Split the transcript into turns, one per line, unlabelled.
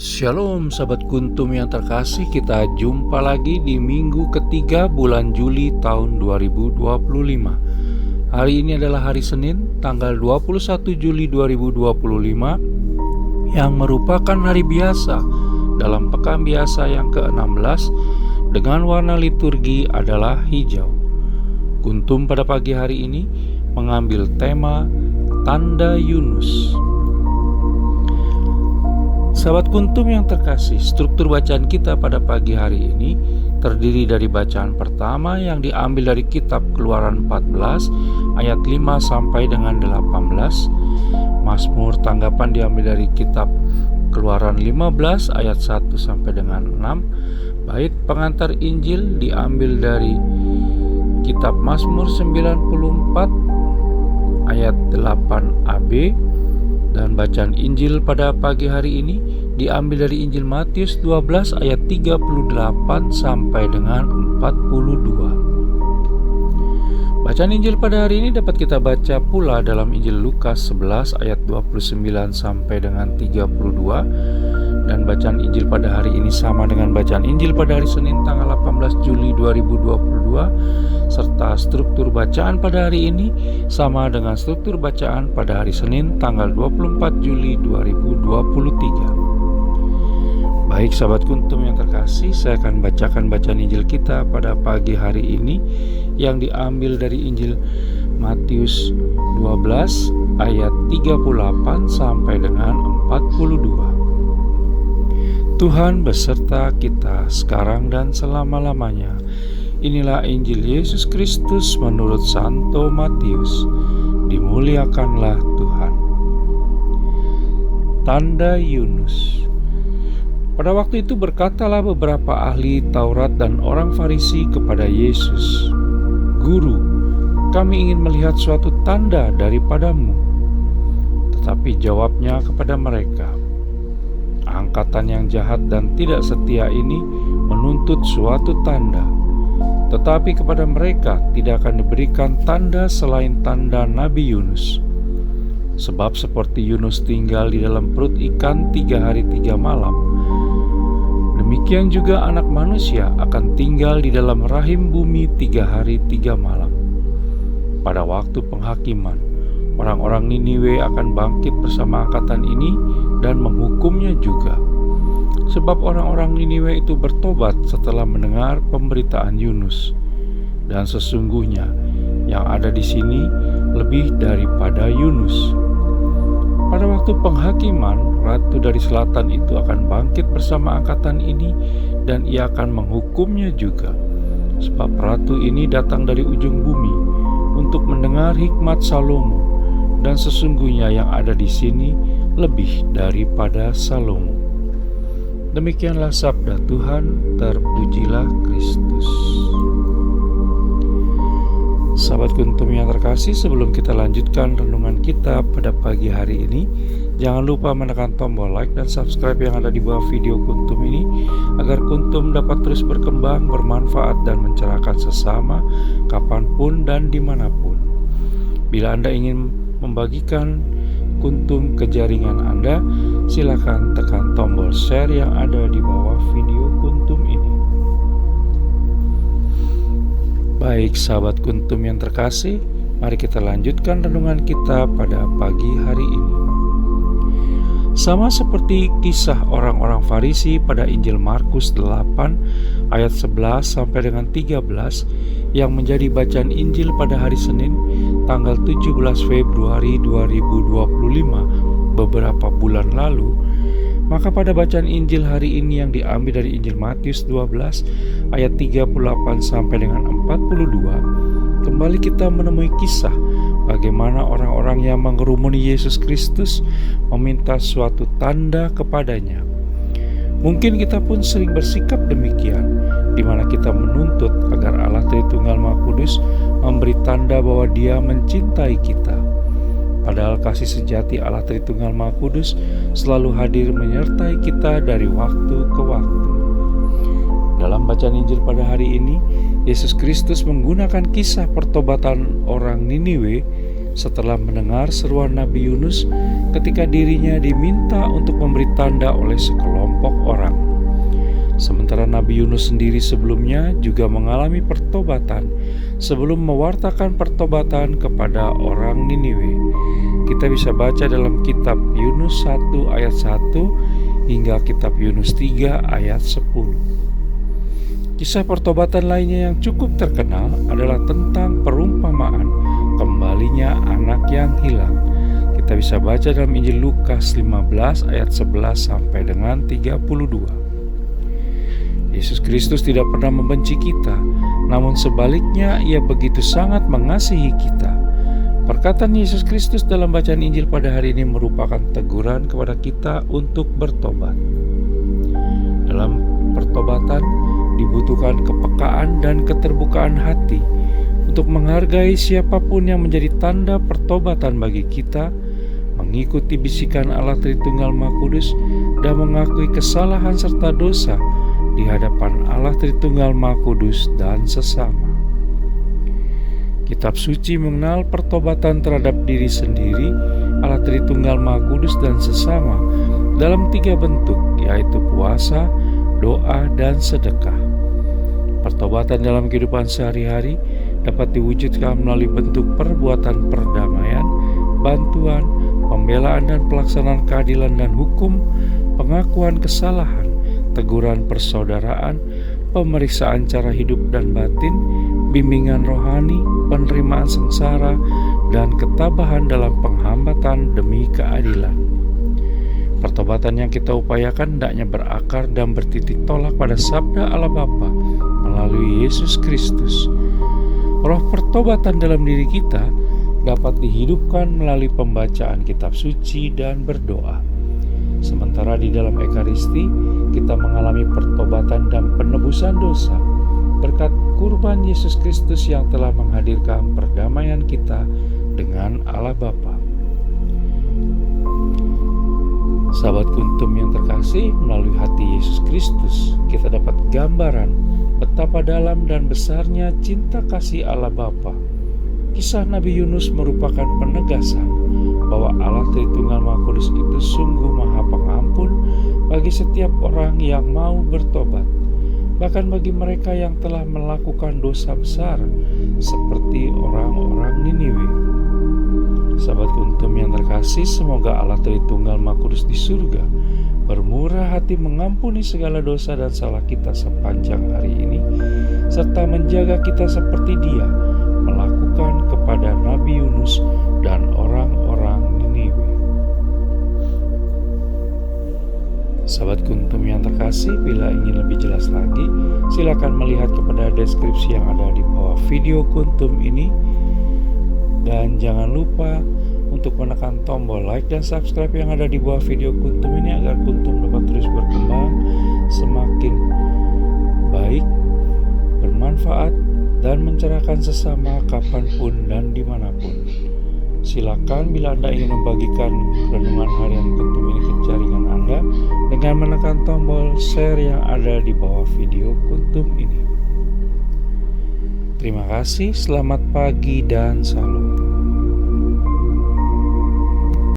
Shalom sahabat Kuntum yang terkasih, kita jumpa lagi di minggu ketiga bulan Juli tahun 2025. Hari ini adalah hari Senin, tanggal 21 Juli 2025, yang merupakan hari biasa dalam pekan biasa yang ke-16 dengan warna liturgi adalah hijau. Kuntum pada pagi hari ini mengambil tema Tanda Yunus. Sahabat Kuntum yang terkasih, struktur bacaan kita pada pagi hari ini terdiri dari bacaan pertama yang diambil dari kitab Keluaran 14 ayat 5 sampai dengan 18. Mazmur tanggapan diambil dari kitab Keluaran 15 ayat 1 sampai dengan 6. Bait pengantar Injil diambil dari kitab Mazmur 94 ayat 8ab. Dan bacaan Injil pada pagi hari ini diambil dari Injil Matius 12 ayat 38 sampai dengan 42. Bacaan Injil pada hari ini dapat kita baca pula dalam Injil Lukas 11 ayat 29 sampai dengan 32. Dan bacaan Injil pada hari ini sama dengan bacaan Injil pada hari Senin tanggal 18 Juli 2022. Serta struktur bacaan pada hari ini sama dengan struktur bacaan pada hari Senin tanggal 24 Juli 2023. Baik sahabat Kuntum yang terkasih, saya akan bacakan bacaan Injil kita pada pagi hari ini yang diambil dari Injil Matius 12 ayat 38 sampai dengan 42. Tuhan beserta kita sekarang dan selama-lamanya. Inilah Injil Yesus Kristus menurut Santo Matius. Dimuliakanlah Tuhan. Tanda Yunus. Pada waktu itu berkatalah beberapa ahli Taurat dan orang Farisi kepada Yesus, "Guru, kami ingin melihat suatu tanda daripadamu." Tetapi jawabnya kepada mereka, "Angkatan yang jahat dan tidak setia ini menuntut suatu tanda. Tetapi kepada mereka tidak akan diberikan tanda selain tanda Nabi Yunus. Sebab seperti Yunus tinggal di dalam perut ikan 3 hari 3 malam, demikian juga Anak Manusia akan tinggal di dalam rahim bumi 3 hari 3 malam. Pada waktu penghakiman, orang-orang Niniwe akan bangkit bersama angkatan ini dan menghukumnya juga. Sebab orang-orang Niniwe itu bertobat setelah mendengar pemberitaan Yunus. Dan sesungguhnya yang ada di sini lebih daripada Yunus." Pada waktu penghakiman, ratu dari selatan itu akan bangkit bersama angkatan ini dan ia akan menghukumnya juga. Sebab ratu ini datang dari ujung bumi untuk mendengar hikmat Salomo, dan sesungguhnya yang ada di sini lebih daripada Salomo. Demikianlah sabda Tuhan, terpujilah Kristus. Sahabat Kuntum yang terkasih, sebelum kita lanjutkan renungan kita pada pagi hari ini, jangan lupa menekan tombol like dan subscribe yang ada di bawah video Kuntum ini, agar Kuntum dapat terus berkembang, bermanfaat, dan mencerahkan sesama kapanpun dan dimanapun. Bila Anda ingin membagikan Kuntum ke jaringan Anda, silakan tekan tombol share yang ada di bawah video Kuntum ini. Baik sahabat Kuntum yang terkasih, mari kita lanjutkan renungan kita pada pagi hari ini. Sama seperti kisah orang-orang Farisi pada Injil Markus 8 ayat 11 sampai dengan 13 yang menjadi bacaan Injil pada hari Senin tanggal 17 Februari 2025 beberapa bulan lalu, maka pada bacaan Injil hari ini yang diambil dari Injil Matius 12 ayat 38 sampai dengan 42, kembali kita menemui kisah bagaimana orang-orang yang mengerumuni Yesus Kristus meminta suatu tanda kepadanya. Mungkin kita pun sering bersikap demikian, di mana kita menuntut agar Allah Tritunggal Maha Kudus memberi tanda bahwa Dia mencintai kita. Padahal kasih sejati Allah Tritunggal Maha Kudus selalu hadir menyertai kita dari waktu ke waktu. Dalam bacaan Injil pada hari ini, Yesus Kristus menggunakan kisah pertobatan orang Niniwe setelah mendengar seruan Nabi Yunus ketika dirinya diminta untuk memberi tanda oleh sekelompok orang. Sementara Nabi Yunus sendiri sebelumnya juga mengalami pertobatan sebelum mewartakan pertobatan kepada orang Niniwe. Kita bisa baca dalam kitab Yunus 1 ayat 1 hingga kitab Yunus 3 ayat 10. Kisah pertobatan lainnya yang cukup terkenal adalah tentang perumpamaan kembalinya anak yang hilang. Kita bisa baca dalam Injil Lukas 15 ayat 11 sampai dengan 32. Yesus Kristus tidak pernah membenci kita, namun sebaliknya Ia begitu sangat mengasihi kita. Perkataan Yesus Kristus dalam bacaan Injil pada hari ini merupakan teguran kepada kita untuk bertobat. Dalam pertobatan dibutuhkan kepekaan dan keterbukaan hati untuk menghargai siapapun yang menjadi tanda pertobatan bagi kita, mengikuti bisikan Allah Tritunggal Maha Kudus, dan mengakui kesalahan serta dosa di hadapan Allah Tritunggal Maha Kudus dan sesama. Kitab suci mengenal pertobatan terhadap diri sendiri, Allah Tritunggal Maha Kudus dan sesama dalam 3 bentuk, yaitu puasa, doa, dan sedekah. Pertobatan dalam kehidupan sehari-hari dapat diwujudkan melalui bentuk perbuatan perdamaian, bantuan, pembelaan dan pelaksanaan keadilan dan hukum, pengakuan kesalahan, teguran persaudaraan, pemeriksaan cara hidup dan batin, bimbingan rohani, penerimaan sengsara, dan ketabahan dalam penghambatan demi keadilan. Pertobatan yang kita upayakan hendaknya berakar dan bertitik tolak pada sabda Allah Bapa melalui Yesus Kristus. Roh pertobatan dalam diri kita dapat dihidupkan melalui pembacaan kitab suci dan berdoa. Sementara di dalam Ekaristi, kita mengalami pertobatan dan penebusan dosa berkat kurban Yesus Kristus yang telah menghadirkan perdamaian kita dengan Allah Bapa. Sahabat Kuntum yang terkasih, melalui hati Yesus Kristus, kita dapat gambaran betapa dalam dan besarnya cinta kasih Allah Bapa. Kisah Nabi Yunus merupakan penegasan bahwa Allah Tritunggal Maha Kudus itu sungguh Maha Pengampun bagi setiap orang yang mau bertobat, bahkan bagi mereka yang telah melakukan dosa besar seperti orang-orang Niniwe. Sahabat Kuntum yang terkasih, semoga Allah Tritunggal Maha Kudus di surga bermurah hati mengampuni segala dosa dan salah kita sepanjang hari ini, serta menjaga kita seperti Dia melakukan kepada Nabi Yunus dan orang-orang Niniwe. Sahabat Kuntum yang terkasih, bila ingin lebih jelas lagi, silakan melihat kepada deskripsi yang ada di bawah video Kuntum ini. Dan jangan lupa untuk menekan tombol like dan subscribe yang ada di bawah video Kuntum ini agar Kuntum dapat terus berkembang semakin baik, bermanfaat, dan mencerahkan sesama kapanpun dan dimanapun. Silakan bila Anda ingin membagikan renungan harian Kuntum ini ke jaringan Anda dengan menekan tombol share yang ada di bawah video Kuntum ini. Terima kasih, selamat pagi dan salam.